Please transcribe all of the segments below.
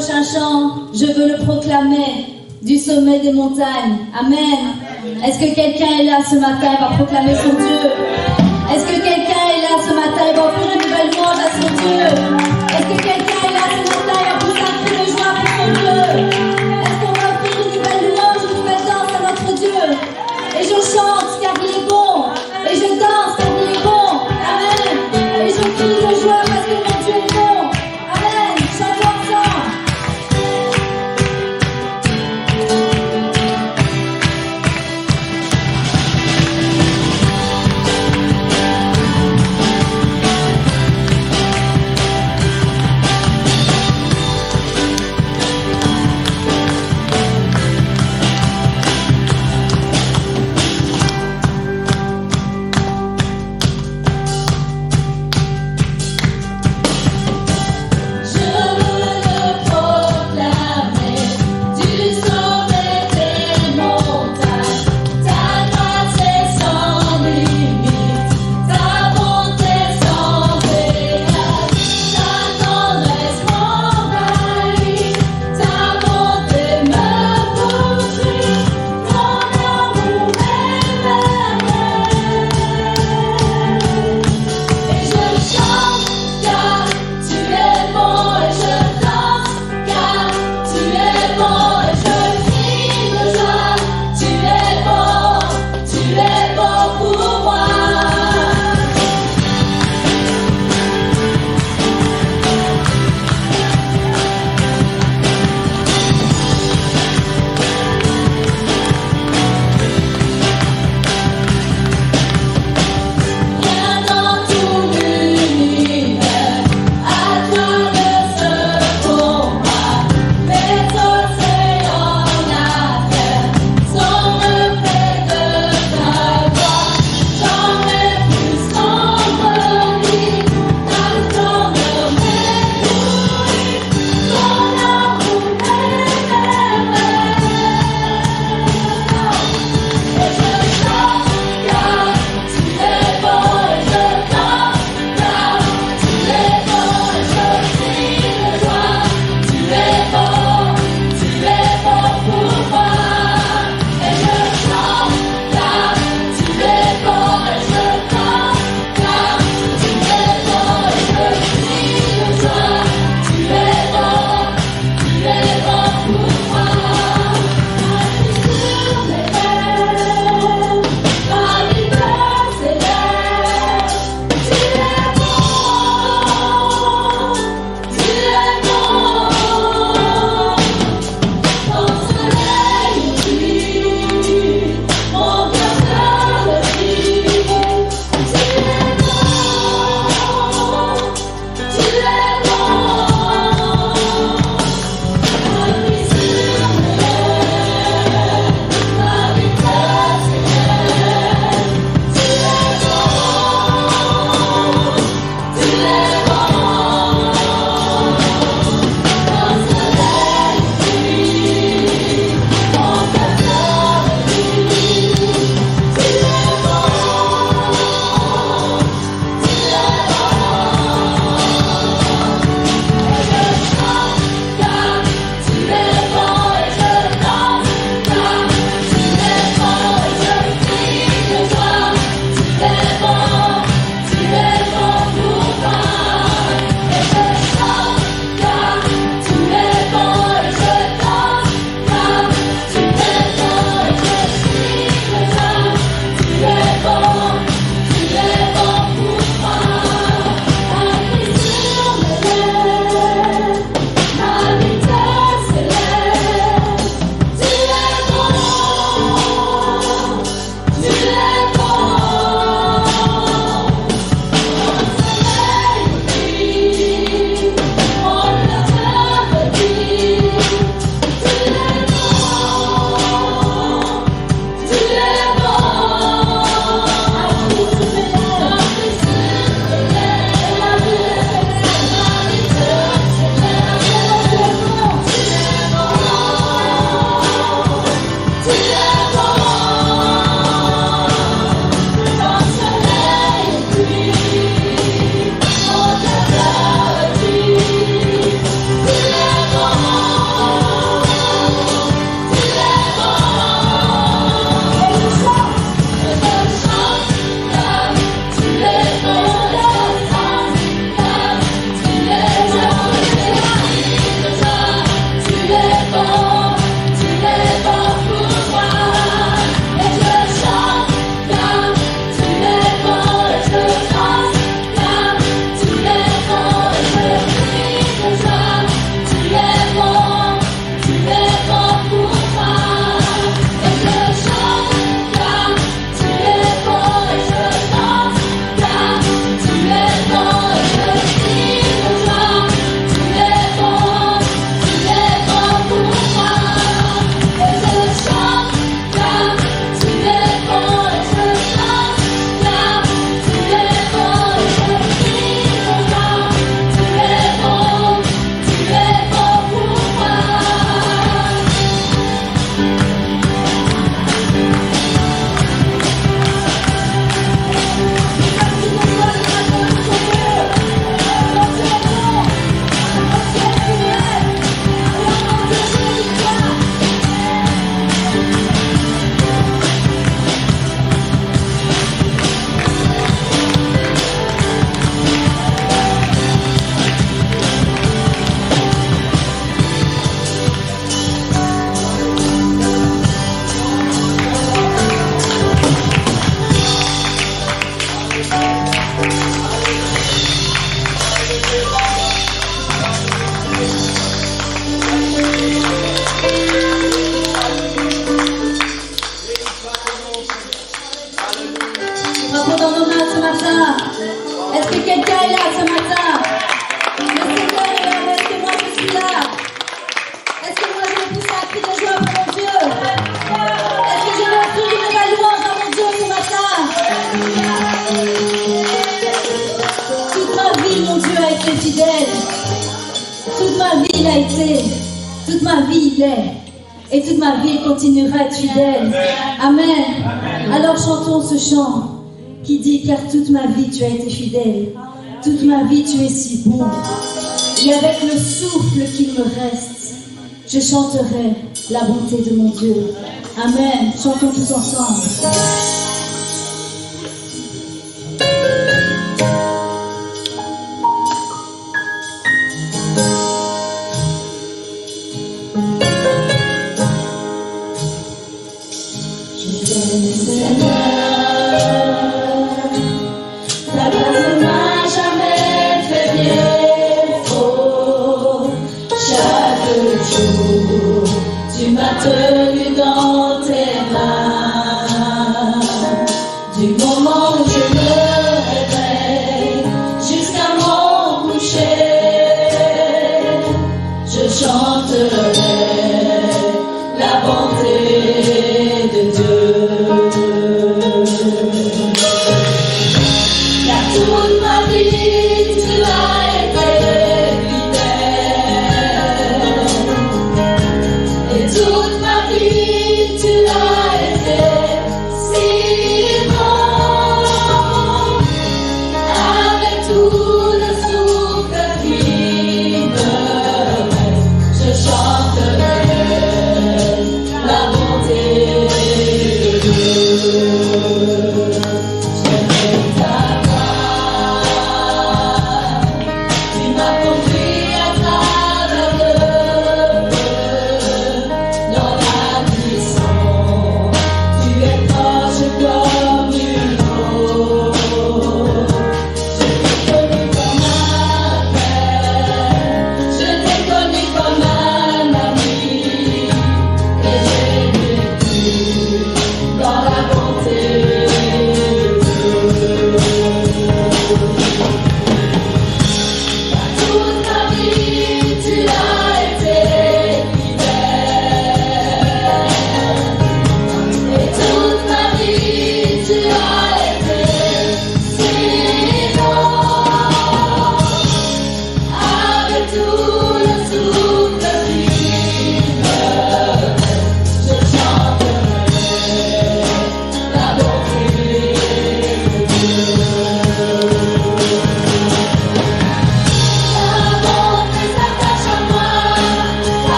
prochain chant, je veux le proclamer du sommet des montagnes. Amen. Est-ce que quelqu'un est là ce matin et va proclamer son Dieu? Est-ce que quelqu'un est là ce matin et va offrir une nouvelle louange à son Dieu? Est-ce que quelqu'un est là ce matin et va pousser un cri de joie pour son Dieu? Est-ce qu'on va offrir une nouvelle louange, une nouvelle danse à notre Dieu? Et je chante car il est bon, et je danse car il est bon. Amen. Et je crie de joie parce que mon Dieu est bon. Amen. Chantons ensemble. dans nos mains ce matin. Est-ce que quelqu'un est là ce matin? Le Seigneur est là, est-ce que moi je suis là? Est-ce que moi je vais pousser un cri de joie pour mon Dieu? Est-ce que je vais offrir une nouvelle louange à mon Dieu ce matin? Toute ma vie, mon Dieu a été fidèle. Toute ma vie, il a été. Toute ma vie, il est. Et toute ma vie, il continuera à être fidèle. Amen. Alors chantons ce chant qui dit, car toute ma vie, tu as été fidèle. Toute ma vie, tu es si bon. Et avec le souffle qu'il me reste, je chanterai la bonté de mon Dieu. Amen. Chantons tous ensemble. Tu m'as tenu dans tes mains.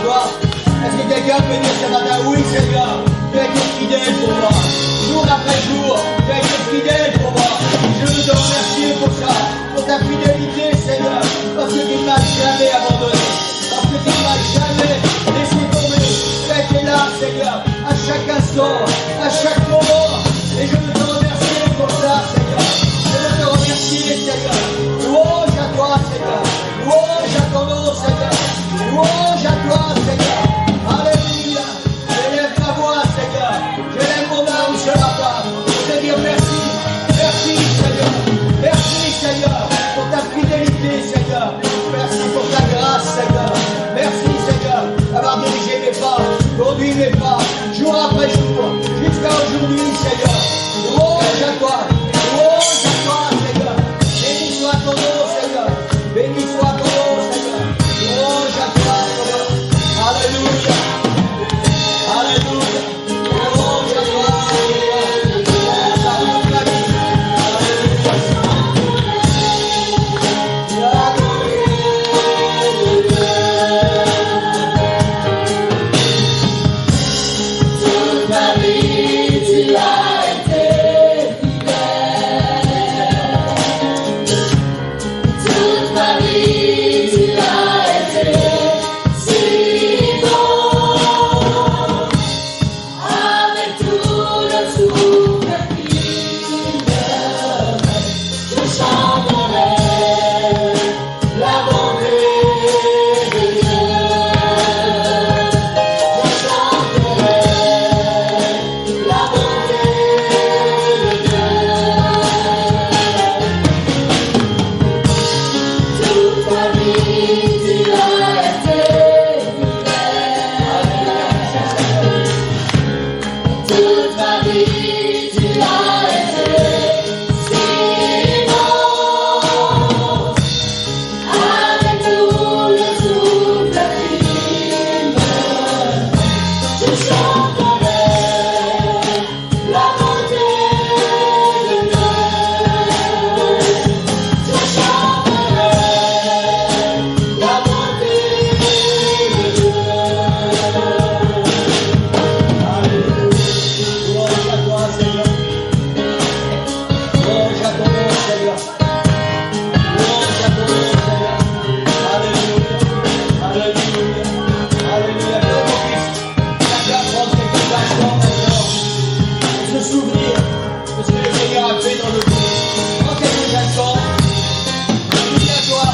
toi. Est-ce que quelqu'un peut dire ce matin, oui Seigneur, tu as été fidèle pour moi. Jour après jour, tu as été fidèle pour moi. Je veux te remercier pour ça, pour ta fidélité Seigneur, parce que tu ne m'as jamais abandonné, parce que tu ne m'as jamais laissé tomber. Tu as été là Seigneur, à chaque instant, à chaque moment. Et je veux te remercier pour ça Seigneur. Je veux te remercier Seigneur. Louange à toi Seigneur. Louange à ton nom Seigneur. Louange à toi Seigneur. Alléluia. J'élève ma voix Seigneur. J'élève mon âme ce matin pour te dire merci. Merci Seigneur. Merci Seigneur pour ta fidélité Seigneur. Merci pour ta grâce Seigneur. Merci Seigneur d'avoir dirigé mes pas, conduit mes pas, jour après jour, jusqu'à aujourd'hui Seigneur. Louange à toi. Louange à toi Seigneur. Béni soit ton nom Seigneur. Béni soit ton nom Seigneur. Louange à toi Seigneur. Alléluia. Alléluia. Louange à toi Seigneur. Louange à toute la vie. Toute ma vie, tu as été fidèle. Toute ma vie, tu as été si bon. Avec tout le souffle qui me reste, je chanterai la bonté de Dieu. Je chanterai la bonté de Dieu. Toute ma vie, tu as été fidèle. Toute ma vie, tu as été si bon. Avec tout le souffle qui me reste, je chanterai la bonté de Dieu. Je chanterai la bonté de Dieu. Louange à toi Seigneur. Louange à ton nom Seigneur. Louange à ton nom Seigneur. Alléluia. Alléluia. Alléluia. Que l'on puisse chacun prendre quelques instants maintenant et se souvenir de ce que le Seigneur a fait dans nos vies. Prends quelques instants. Souviens-toi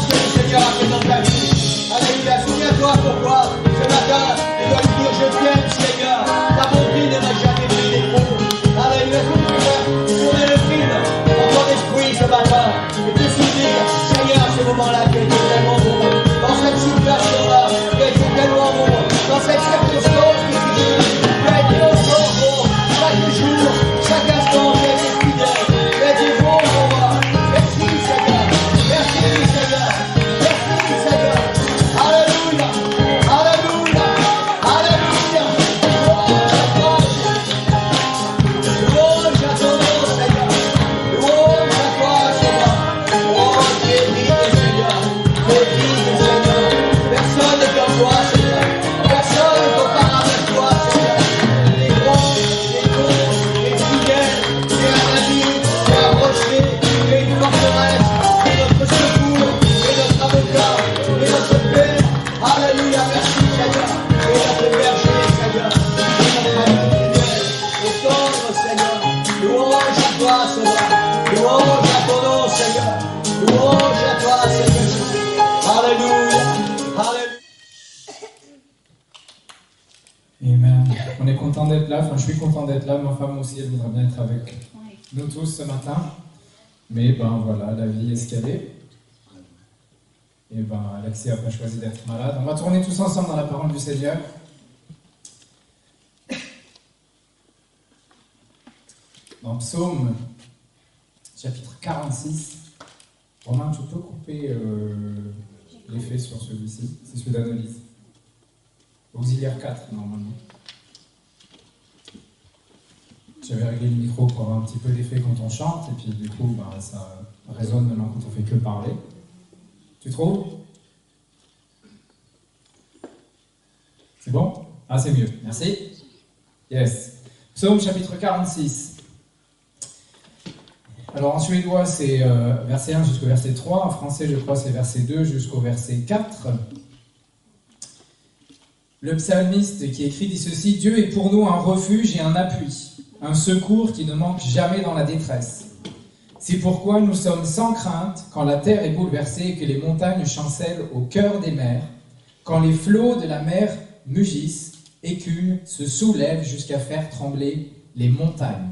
ce que le Seigneur a fait dans ta vie. Alléluia. Souviens-toi pourquoi ce matin tu dois lui dire je t'aime Seigneur. Ta bonté ne m'a jamais fait défaut. Alléluia. Est-ce que tu peux faire tourner le film dans ton esprit ce matin et te souvenir Seigneur à ce moment-là tu as été tellement bon. Dans cette situation-là tu as été tellement bon. Dans cette circonstance que tu vis tu as été encore bon. Chaque jour, chaque instant tu as été fidèle. Tu as été bon pour moi. Merci Seigneur. Merci Seigneur. Merci Seigneur. Alléluia. Alléluia. Alléluia. Louange à toi. Louange à ton nom Seigneur. Louange à toi Seigneur. Oh, tu es digne Seigneur. Tu es digne Seigneur. Personne n'est comme toi Seigneur. Personne ne comparable à toi Seigneur. Tu es grand, tu es bon, tu es fidèle, tu es un ami, tu es un rocher, tu es une forteresse, tu es notre secours, tu es notre avocat, tu es notre Père. Alléluia, merci Seigneur. Tu es notre berger Seigneur. Tu es notre ami fidèle et tendre Seigneur. Louange à toi Seigneur. Louange à ton nom Seigneur. Louange à toi Seigneur. Alléluia. Alléluia. Amen. On est content d'être là. Enfin, je suis content d'être là. Ma femme aussi, elle voudrait bien être avec nous tous ce matin. Mais ben voilà, la vie est ce qu'elle est. Et ben Alexis n'a pas choisi d'être malade. On va tourner tous ensemble dans la parole du Seigneur. Dans Psaume, chapitre 46. Romain, tu peux couper l'effet sur celui-ci. C'est celui d'Annelise. Auxiliaire 4, normalement. J'avais réglé le micro pour avoir un petit peu d'effet quand on chante, et puis du coup, bah, ça résonne maintenant quand on fait que parler. Tu trouves? C'est bon? Ah, c'est mieux. Merci. Yes. Psaume chapitre 46. Alors en suédois, c'est verset 1 jusqu'au verset 3. En français, je crois, c'est verset 2 jusqu'au verset 4. Le psalmiste qui écrit dit ceci: Dieu est pour nous un refuge et un appui, un secours qui ne manque jamais dans la détresse. C'est pourquoi nous sommes sans crainte quand la terre est bouleversée et que les montagnes chancellent au cœur des mers, quand les flots de la mer mugissent, écument, se soulèvent jusqu'à faire trembler les montagnes.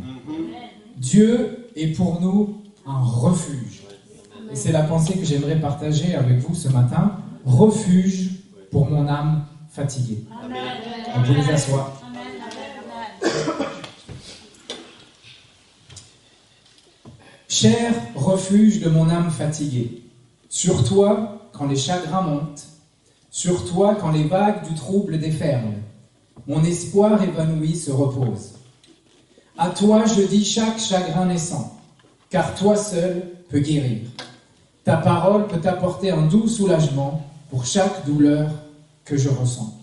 Dieu est pour nous un refuge. Et c'est la pensée que j'aimerais partager avec vous ce matin. Refuge pour mon âme fatiguée. On peut les asseoir. Cher refuge de mon âme fatiguée, sur toi quand les chagrins montent, sur toi quand les vagues du trouble déferlent, mon espoir évanoui se repose. À toi je dis chaque chagrin naissant, car toi seul peux guérir. Ta parole peut apporter un doux soulagement pour chaque douleur que je ressens.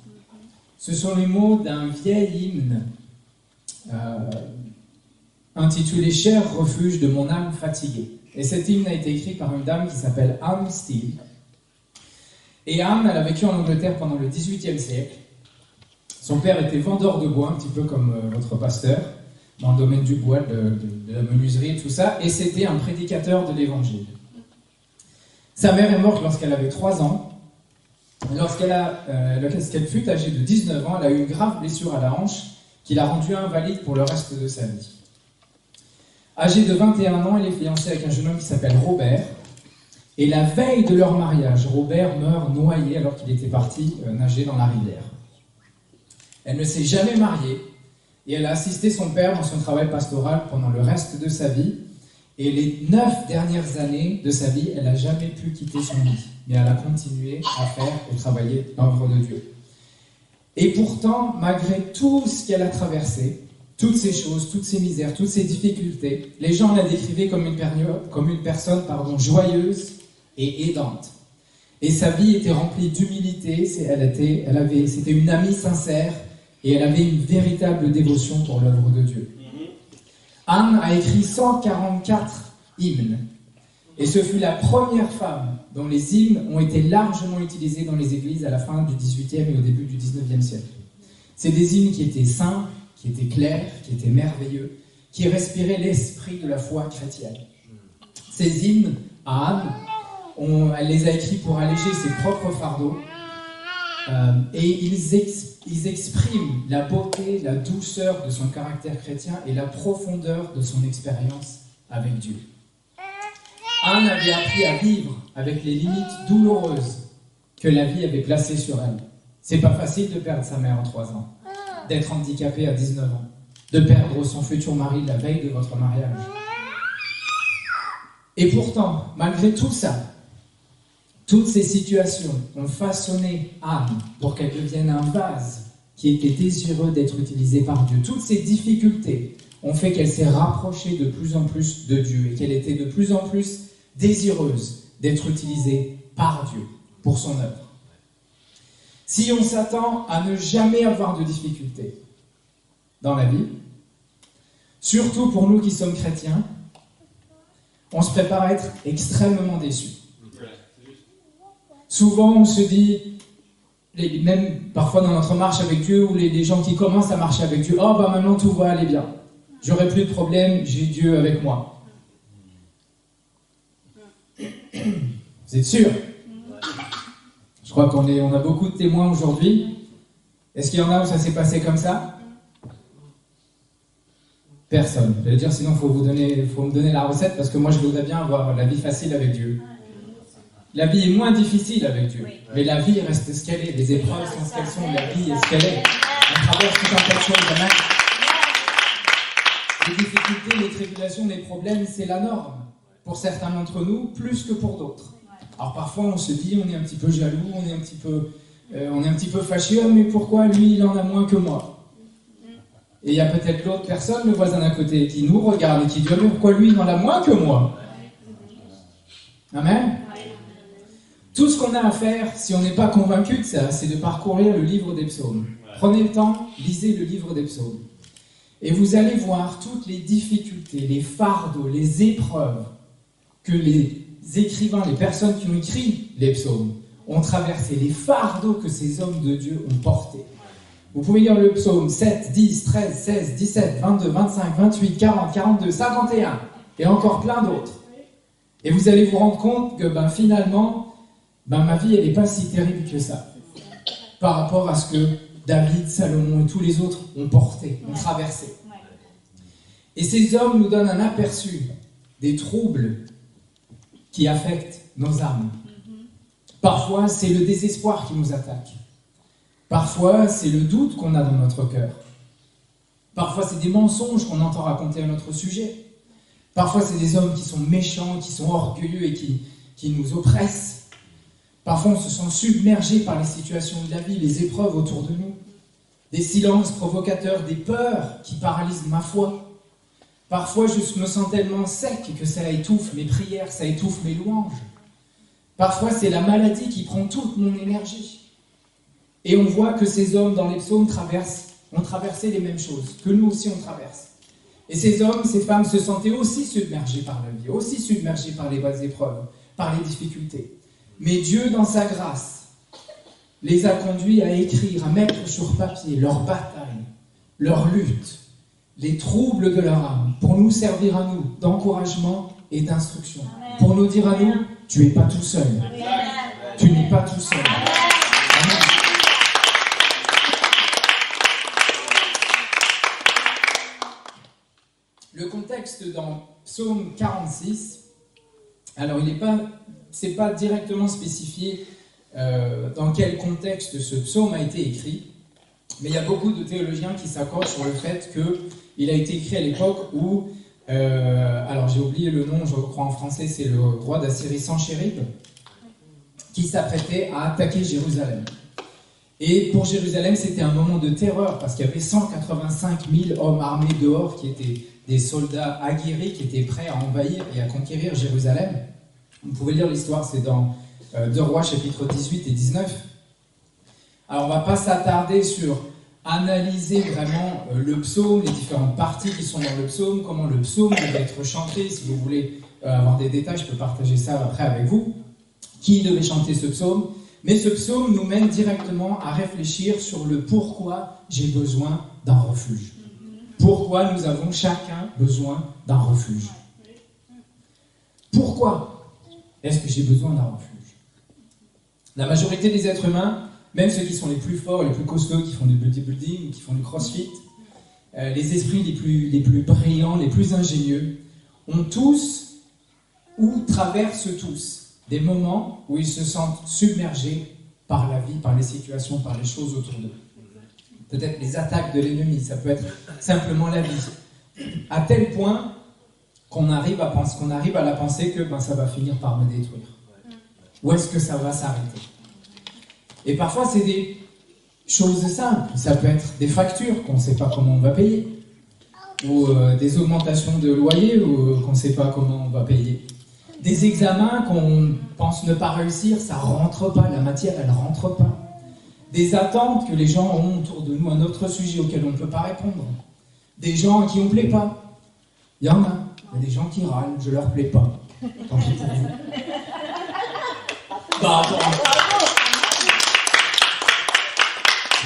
Ce sont les mots d'un vieil hymne intitulé « Cher refuge de mon âme fatiguée ». Et cet hymne a été écrit par une dame qui s'appelle Anne Steele. Et Anne, elle a vécu en Angleterre pendant le XVIIIe siècle. Son père était vendeur de bois, un petit peu comme votre pasteur, dans le domaine du bois, de la menuiserie et tout ça, et c'était un prédicateur de l'évangile. Sa mère est morte lorsqu'elle avait 3 ans. Lorsqu'elle fut âgée de 19 ans, elle a eu une grave blessure à la hanche qui l'a rendue invalide pour le reste de sa vie. Âgée de 21 ans, elle est fiancée avec un jeune homme qui s'appelle Robert. Et la veille de leur mariage, Robert meurt noyé alors qu'il était parti nager dans la rivière. Elle ne s'est jamais mariée et elle a assisté son père dans son travail pastoral pendant le reste de sa vie. Et les 9 dernières années de sa vie, elle n'a jamais pu quitter son lit. Mais elle a continué à faire et travailler l'œuvre de Dieu. Et pourtant, malgré tout ce qu'elle a traversé, toutes ces choses, toutes ces misères, toutes ces difficultés, les gens la décrivaient comme une personne joyeuse et aidante. Et sa vie était remplie d'humilité, c'était une amie sincère et elle avait une véritable dévotion pour l'œuvre de Dieu. Anne a écrit 144 hymnes et ce fut la première femme dont les hymnes ont été largement utilisés dans les églises à la fin du XVIIIe et au début du XIXe siècle. C'est des hymnes qui étaient simples, qui étaient clairs, qui étaient merveilleux, qui respiraient l'esprit de la foi chrétienne. Ces hymnes, à Anne, elle les a écrits pour alléger ses propres fardeaux, et ils expriment la beauté, la douceur de son caractère chrétien et la profondeur de son expérience avec Dieu. Anne avait appris à vivre avec les limites douloureuses que la vie avait placées sur elle. C'est pas facile de perdre sa mère en 3 ans, d'être handicapée à 19 ans, de perdre son futur mari la veille de votre mariage. Et pourtant, malgré tout ça, toutes ces situations ont façonné Anne pour qu'elle devienne un vase qui était désireux d'être utilisé par Dieu. Toutes ces difficultés ont fait qu'elle s'est rapprochée de plus en plus de Dieu et qu'elle était de plus en plus désireuse d'être utilisée par Dieu pour son œuvre. Si on s'attend à ne jamais avoir de difficultés dans la vie, surtout pour nous qui sommes chrétiens, on se prépare à être extrêmement déçus. Souvent, on se dit, même parfois dans notre marche avec Dieu, ou les gens qui commencent à marcher avec Dieu, « Oh, maintenant tout va aller bien. J'aurai plus de problème, j'ai Dieu avec moi. » Vous êtes sûr? Je crois qu'on a beaucoup de témoins aujourd'hui. Est-ce qu'il y en a où ça s'est passé comme ça? Personne. Je vais dire, sinon faut me donner la recette parce que moi je voudrais bien avoir la vie facile avec Dieu. La vie est moins difficile avec Dieu, mais la vie reste ce qu'elle est. Les épreuves sont ce qu'elles sont, la vie est ce qu'elle est. On traverse tout un tas de choses à mettre. Les difficultés, les tribulations, les problèmes, c'est la norme. Pour certains d'entre nous, plus que pour d'autres. Alors parfois on se dit, on est un petit peu jaloux, on est un petit peu fâché, mais pourquoi lui il en a moins que moi? Et il y a peut-être l'autre personne, le voisin d'à côté, qui nous regarde et qui dit, mais pourquoi lui il en a moins que moi? Amen. Tout ce qu'on a à faire, si on n'est pas convaincu de ça, c'est de parcourir le livre des psaumes. Prenez le temps, lisez le livre des psaumes. Et vous allez voir toutes les difficultés, les fardeaux, les épreuves que les écrivains, les personnes qui ont écrit les psaumes, ont traversé, les fardeaux que ces hommes de Dieu ont portés. Vous pouvez lire le psaume 7, 10, 13, 16, 17, 22, 25, 28, 40, 42, 51 et encore plein d'autres. Et vous allez vous rendre compte que finalement, ma vie, elle n'est pas si terrible que ça par rapport à ce que David, Salomon et tous les autres ont porté, ont traversé. Et ces hommes nous donnent un aperçu des troubles qui affectent nos âmes. Parfois, c'est le désespoir qui nous attaque. Parfois, c'est le doute qu'on a dans notre cœur. Parfois, c'est des mensonges qu'on entend raconter à notre sujet. Parfois, c'est des hommes qui sont méchants, qui sont orgueilleux et qui nous oppressent. Parfois, on se sent submergé par les situations de la vie, les épreuves autour de nous. Des silences provocateurs, des peurs qui paralysent ma foi. Parfois, je me sens tellement sec que ça étouffe mes prières, ça étouffe mes louanges. Parfois, c'est la maladie qui prend toute mon énergie. Et on voit que ces hommes dans les psaumes ont traversé les mêmes choses, que nous aussi on traverse. Et ces hommes, ces femmes se sentaient aussi submergés par la vie, aussi submergés par les basses épreuves, par les difficultés. Mais Dieu, dans sa grâce, les a conduits à écrire, à mettre sur papier leurs batailles, leurs luttes, les troubles de leur âme, pour nous servir à nous d'encouragement et d'instruction. Amen. Pour nous dire à nous, tu n'es pas tout seul. Amen. Tu n'es pas tout seul. Amen. Le contexte dans Psaume 46, alors c'est pas directement spécifié dans quel contexte ce psaume a été écrit, mais il y a beaucoup de théologiens qui s'accordent sur le fait qu'il a été écrit à l'époque où, alors j'ai oublié le nom, je crois en français, c'est le roi d'Assyrie Sanchérib, qui s'apprêtait à attaquer Jérusalem. Et pour Jérusalem, c'était un moment de terreur, parce qu'il y avait 185 000 hommes armés dehors, qui étaient des soldats aguerris, qui étaient prêts à envahir et à conquérir Jérusalem. Vous pouvez lire l'histoire, c'est dans 2 Rois, chapitres 18 et 19. Alors on ne va pas s'attarder sur analyser vraiment le psaume, les différentes parties qui sont dans le psaume, comment le psaume devait être chanté. Si vous voulez avoir des détails, je peux partager ça après avec vous. Qui devait chanter ce psaume? Mais ce psaume nous mène directement à réfléchir sur le pourquoi j'ai besoin d'un refuge. Pourquoi nous avons chacun besoin d'un refuge. Pourquoi est-ce que j'ai besoin d'un refuge? La majorité des êtres humains, même ceux qui sont les plus forts, les plus costauds, qui font du bodybuilding, qui font du crossfit, les esprits les plus brillants, les plus ingénieux, ont tous, ou traversent tous, des moments où ils se sentent submergés par la vie, par les situations, par les choses autour d'eux. Peut-être les attaques de l'ennemi, ça peut être simplement la vie. À tel point qu'on arrive à la pensée que ça va finir par me détruire. Où est-ce que ça va s'arrêter? Et parfois, c'est des choses simples. Ça peut être des factures qu'on ne sait pas comment on va payer. Ou des augmentations de loyer qu'on ne sait pas comment on va payer. Des examens qu'on pense ne pas réussir, ça ne rentre pas, la matière, elle ne rentre pas. Des attentes que les gens ont autour de nous, un autre sujet auquel on ne peut pas répondre. Des gens à qui on ne plaît pas. Il y en a. Il y a des gens qui râlent, je ne leur plais pas. Tant pis pour vous.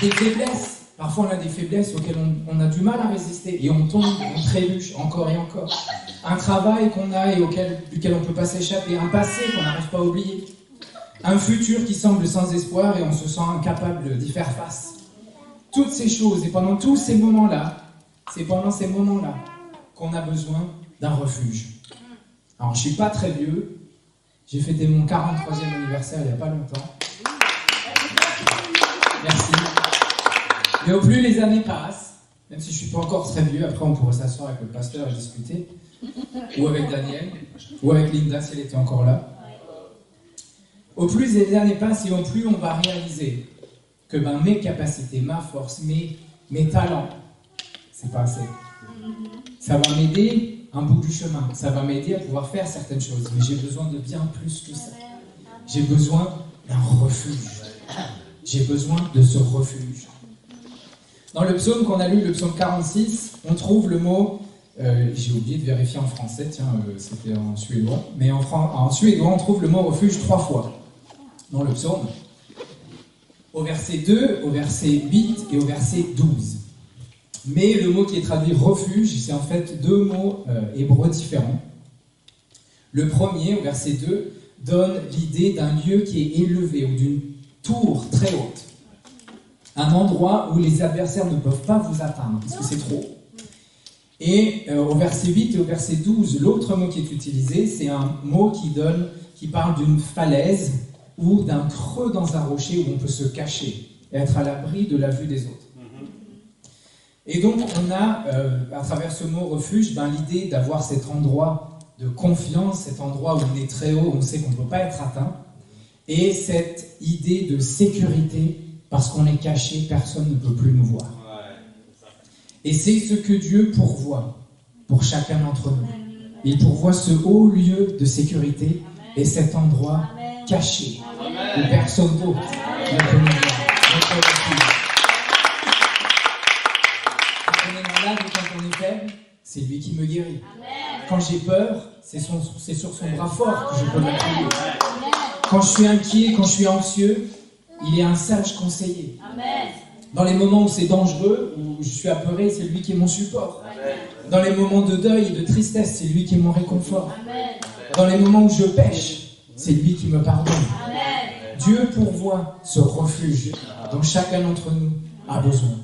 Des faiblesses. Parfois, on a des faiblesses auxquelles on a du mal à résister. Et on tombe, on trébuche encore et encore. Un travail qu'on a et duquel on ne peut pas s'échapper. Un passé qu'on n'arrive pas à oublier. Un futur qui semble sans espoir et on se sent incapable d'y faire face. Toutes ces choses, et pendant tous ces moments-là, c'est pendant ces moments-là qu'on a besoin d'un refuge. Alors, je ne suis pas très vieux. J'ai fêté mon 43e anniversaire il n'y a pas longtemps. Merci. Mais au plus les années passent, même si je ne suis pas encore très vieux, après on pourrait s'asseoir avec le pasteur et discuter, ou avec Daniel, ou avec Linda si elle était encore là. Au plus les années passent et au plus on va réaliser que mes capacités, ma force, mes talents, c'est pas assez. Ça va m'aider un bout du chemin, ça va m'aider à pouvoir faire certaines choses, mais j'ai besoin de bien plus que ça. j'ai besoin d'un refuge. J'ai besoin de ce refuge. Dans le psaume qu'on a lu, le psaume 46, on trouve le mot, j'ai oublié de vérifier en français, tiens, c'était en suédois, mais en suédois, on trouve le mot refuge 3 fois dans le psaume. Au verset 2, au verset 8 et au verset 12. Mais le mot qui est traduit refuge, c'est en fait 2 mots hébreux différents. Le premier, au verset 2, donne l'idée d'un lieu qui est élevé ou d'une tour très haute. Un endroit où les adversaires ne peuvent pas vous atteindre, parce que c'est trop. Et au verset 8 et au verset 12, l'autre mot qui est utilisé, c'est un mot qui parle d'une falaise ou d'un creux dans un rocher où on peut se cacher et être à l'abri de la vue des autres. Et donc on a, à travers ce mot refuge, l'idée d'avoir cet endroit de confiance, cet endroit où on est très haut, où on sait qu'on ne peut pas être atteint, et cette idée de sécurité, parce qu'on est caché, personne ne peut plus nous voir. Et c'est ce que Dieu pourvoit pour chacun d'entre nous. Il pourvoit ce haut lieu de sécurité et cet endroit caché où personne d'autre ne peut nous voir. Quand on est malade ou quand on est faible, c'est lui qui me guérit. Quand j'ai peur, c'est sur son bras fort que je peux m'appuyer. Quand je suis inquiet, quand je suis anxieux, il est un sage conseiller. Dans les moments où c'est dangereux, où je suis apeuré, c'est lui qui est mon support. Dans les moments de deuil et de tristesse, c'est lui qui est mon réconfort. Dans les moments où je pêche, c'est lui qui me pardonne. Dieu pourvoit ce refuge dont chacun d'entre nous a besoin.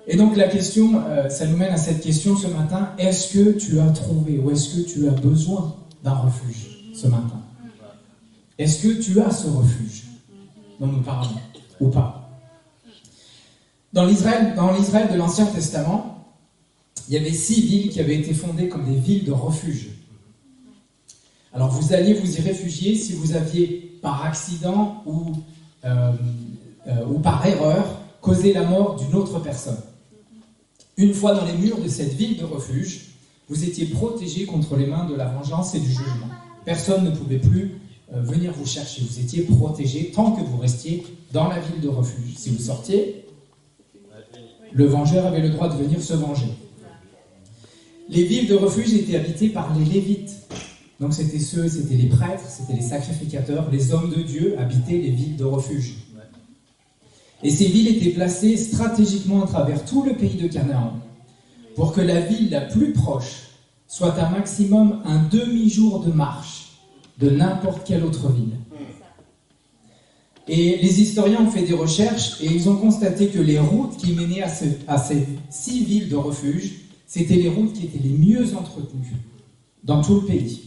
Et donc la question, ça nous mène à cette question ce matin, est-ce que tu as trouvé ou est-ce que tu as besoin d'un refuge ce matin? Est-ce que tu as ce refuge dont nous parlons ou pas? Dans l'Israël de l'Ancien Testament, il y avait 6 villes qui avaient été fondées comme des villes de refuge. Alors vous alliez vous y réfugier si vous aviez par accident ou par erreur causé la mort d'une autre personne. Une fois dans les murs de cette ville de refuge, vous étiez protégé contre les mains de la vengeance et du jugement. Personne ne pouvait plus venir vous chercher. Vous étiez protégé tant que vous restiez dans la ville de refuge. Si vous sortiez, le vengeur avait le droit de venir se venger. Les villes de refuge étaient habitées par les Lévites. Donc c'était les prêtres, c'était les sacrificateurs, les hommes de Dieu habitaient les villes de refuge. Et ces villes étaient placées stratégiquement à travers tout le pays de Canaan, pour que la ville la plus proche soit un maximum un demi-jour de marche de n'importe quelle autre ville. Et les historiens ont fait des recherches et ils ont constaté que les routes qui menaient à ces 6 villes de refuge, c'était les routes qui étaient les mieux entretenues dans tout le pays.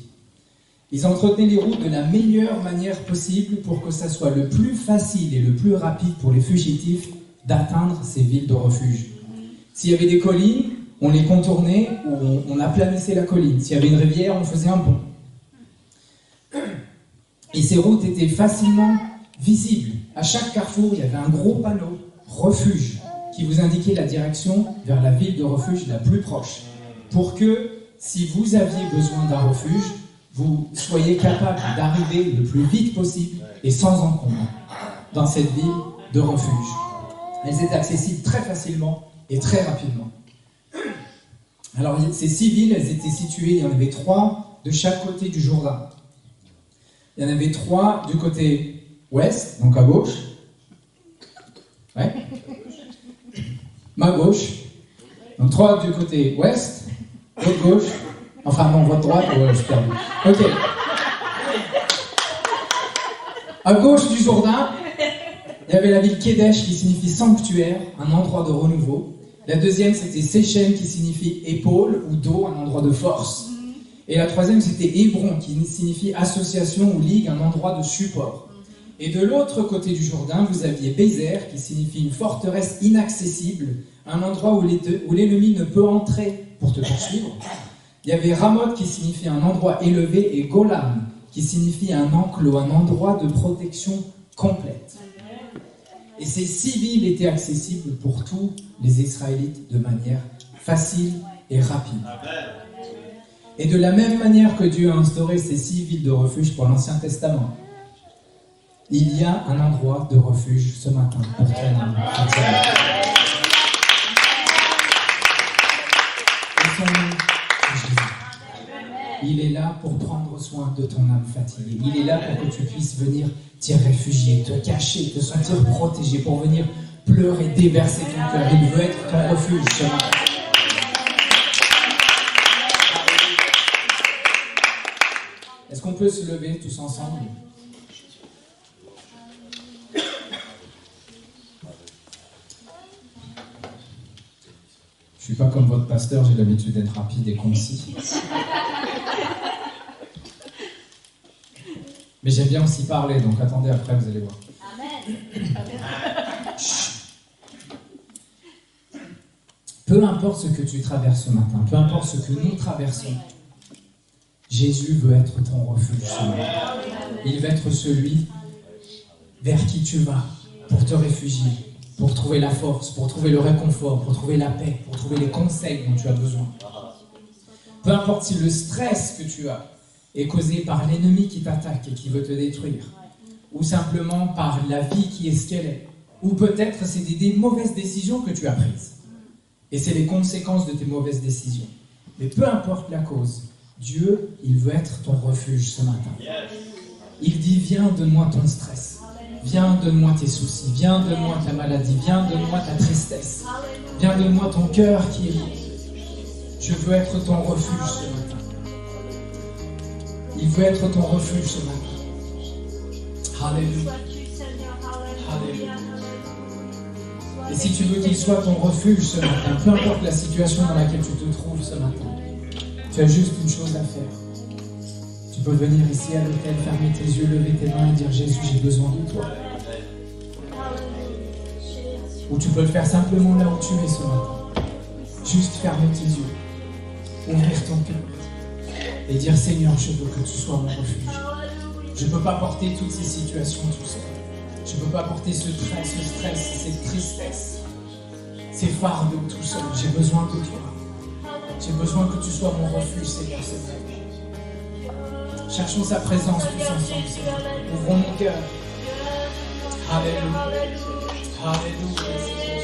Ils entretenaient les routes de la meilleure manière possible pour que ça soit le plus facile et le plus rapide pour les fugitifs d'atteindre ces villes de refuge. S'il y avait des collines, on les contournait ou on aplanissait la colline. S'il y avait une rivière, on faisait un pont. Et ces routes étaient facilement visibles. À chaque carrefour, il y avait un gros panneau « Refuge » qui vous indiquait la direction vers la ville de refuge la plus proche. Pour que, si vous aviez besoin d'un refuge, vous soyez capable d'arriver le plus vite possible et sans encombre dans cette ville de refuge. Elles étaient accessibles très facilement et très rapidement. Alors, ces 6 villes, elles étaient situées, il y en avait 3 de chaque côté du Jourdain. Il y en avait 3 du côté ouest, donc à gauche. Ouais. Ma gauche. Donc 3 du côté ouest, votre gauche. Enfin, non, votre droite, je suis perdu. Ok. À gauche du Jourdain, il y avait la ville Kédesh qui signifie sanctuaire, un endroit de renouveau. La deuxième, c'était Séchem qui signifie épaule ou dos, un endroit de force. Et la troisième, c'était Hébron qui signifie association ou ligue, un endroit de support. Et de l'autre côté du Jourdain, vous aviez Bézer qui signifie une forteresse inaccessible, un endroit où l'ennemi ne peut entrer pour te poursuivre. Il y avait Ramoth qui signifie un endroit élevé et Golan qui signifie un enclos, un endroit de protection complète. Et ces 6 villes étaient accessibles pour tous les Israélites de manière facile et rapide. Et de la même manière que Dieu a instauré ces 6 villes de refuge pour l'Ancien Testament, il y a un endroit de refuge ce matin pour ton âme. Et son nom, c'est Jésus. Il est là pour prendre soin de ton âme fatiguée. Il est là pour que tu puisses venir t'y réfugier, te cacher, te sentir protégé, pour venir pleurer, déverser ton cœur. Il veut être ton refuge ce matin. Est-ce qu'on peut se lever tous ensemble ? Je ne suis pas comme votre pasteur, j'ai l'habitude d'être rapide et concis. Mais j'aime bien aussi parler, donc attendez après, vous allez voir. Amen. Peu importe ce que tu traverses ce matin, peu importe ce que nous traversons, Jésus veut être ton refuge ce matin. Il veut être celui vers qui tu vas pour te réfugier, pour trouver la force, pour trouver le réconfort, pour trouver la paix, pour trouver les conseils dont tu as besoin. Peu importe si le stress que tu as est causé par l'ennemi qui t'attaque et qui veut te détruire, ou simplement par la vie qui est ce qu'elle est, ou peut-être c'est des mauvaises décisions que tu as prises, et c'est les conséquences de tes mauvaises décisions. Mais peu importe la cause, Dieu, il veut être ton refuge ce matin. Il dit, viens, donne-moi ton stress. Viens, donne-moi tes soucis. Viens, donne-moi ta maladie. Viens, donne-moi ta tristesse. Viens, donne-moi ton cœur qui est lourd. Je veux être ton refuge ce matin. Il veut être ton refuge ce matin. Alléluia. Alléluia. Et si tu veux qu'il soit ton refuge ce matin, peu importe la situation dans laquelle tu te trouves ce matin, tu as juste une chose à faire. Tu peux venir ici à l'hôtel, fermer tes yeux, lever tes mains et dire, Jésus, j'ai besoin de toi. Ou tu peux le faire simplement là où tu es ce matin. Juste fermer tes yeux, ouvrir ton cœur et dire, Seigneur, je veux que tu sois mon refuge. Je ne peux pas porter toutes ces situations tout seul. Je ne peux pas porter ce stress, cette tristesse, ces fardeaux tout seul. J'ai besoin de toi. J'ai besoin que tu sois mon refuge, Seigneur, c'est vrai. Cherchons sa présence tous ensemble, Seigneur. Ouvrons mon cœur. Alléluia. Alléluia.